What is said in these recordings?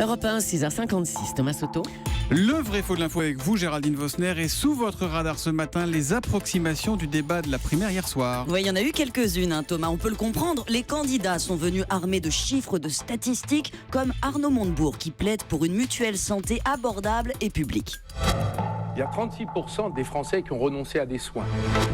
Europe 1, 6h56, Thomas Soto. Le vrai faux de l'info avec vous, Géraldine Vosner, et sous votre radar ce matin, les approximations du débat de la primaire hier soir. Oui, il y en a eu quelques-unes, Thomas, on peut le comprendre. Les candidats sont venus armés de chiffres, de statistiques, comme Arnaud Montebourg qui plaide pour une mutuelle santé abordable et publique. Il y a 36% des Français qui ont renoncé à des soins.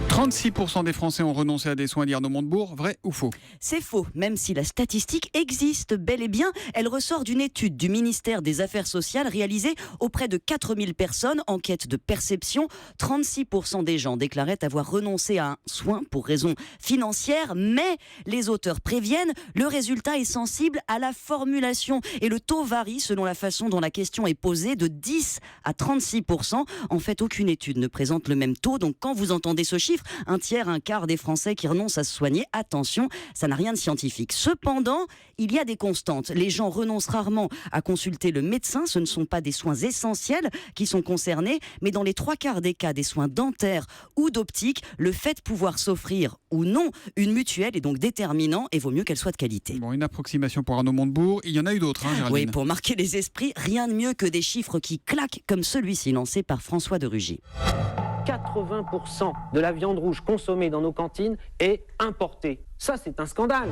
36% des Français ont renoncé à des soins, dit Arnaud Montebourg. Vrai ou faux? C'est faux, même si la statistique existe bel et bien. Elle ressort d'une étude du ministère des Affaires sociales réalisée auprès de 4000 personnes en quête de perception. 36% des gens déclaraient avoir renoncé à un soin pour raison financière, mais les auteurs préviennent, le résultat est sensible à la formulation et le taux varie selon la façon dont la question est posée, de 10 à 36%. En fait, aucune étude ne présente le même taux, donc quand vous entendez ce chiffre, un tiers, un quart des Français qui renoncent à se soigner, attention, ça n'a rien de scientifique. Cependant, il y a des constantes. Les gens renoncent rarement à consulter le médecin, ce ne sont pas des soins essentiels qui sont concernés, mais dans les 3/4 des cas des soins dentaires ou d'optique, le fait de pouvoir s'offrir ou non une mutuelle est donc déterminant et vaut mieux qu'elle soit de qualité. Bon, une approximation pour Arnaud Montebourg, il y en a eu d'autres, Géraldine. Oui, pour marquer les esprits, rien de mieux que des chiffres qui claquent comme celui-ci lancé par François de Rugy. 80% de la viande rouge consommée dans nos cantines est importée. Ça, c'est un scandale.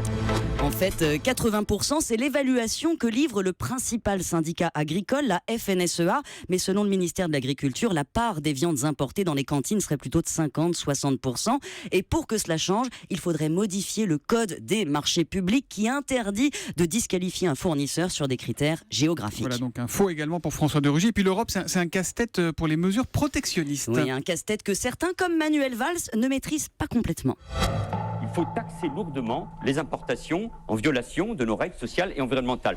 En fait, 80%, c'est l'évaluation que livre le principal syndicat agricole, la FNSEA. Mais selon le ministère de l'Agriculture, la part des viandes importées dans les cantines serait plutôt de 50-60%. Et pour que cela change, il faudrait modifier le code des marchés publics qui interdit de disqualifier un fournisseur sur des critères géographiques. Voilà, donc un faux également pour François de Rugy. Et puis l'Europe, c'est un casse-tête pour les mesures protectionnistes. Oui, un casse-tête que certains, comme Manuel Valls, ne maîtrisent pas complètement. Il faut taxer lourdement les importations en violation de nos règles sociales et environnementales.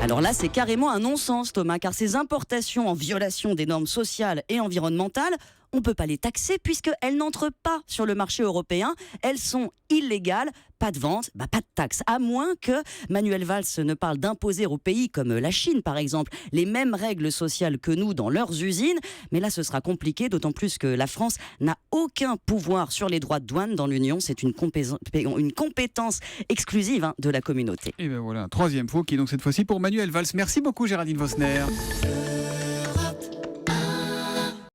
Alors là, c'est carrément un non-sens, Thomas, car ces importations en violation des normes sociales et environnementales, on ne peut pas les taxer puisqu'elles n'entrent pas sur le marché européen. Elles sont illégales. Pas de vente, pas de taxe. À moins que Manuel Valls ne parle d'imposer aux pays comme la Chine, par exemple, les mêmes règles sociales que nous dans leurs usines. Mais là, ce sera compliqué, d'autant plus que la France n'a aucun pouvoir sur les droits de douane dans l'Union. C'est une compétence exclusive de la communauté. Et ben voilà, un troisième faux qui est donc cette fois-ci pour Manuel Valls. Merci beaucoup, Géraldine Vosner.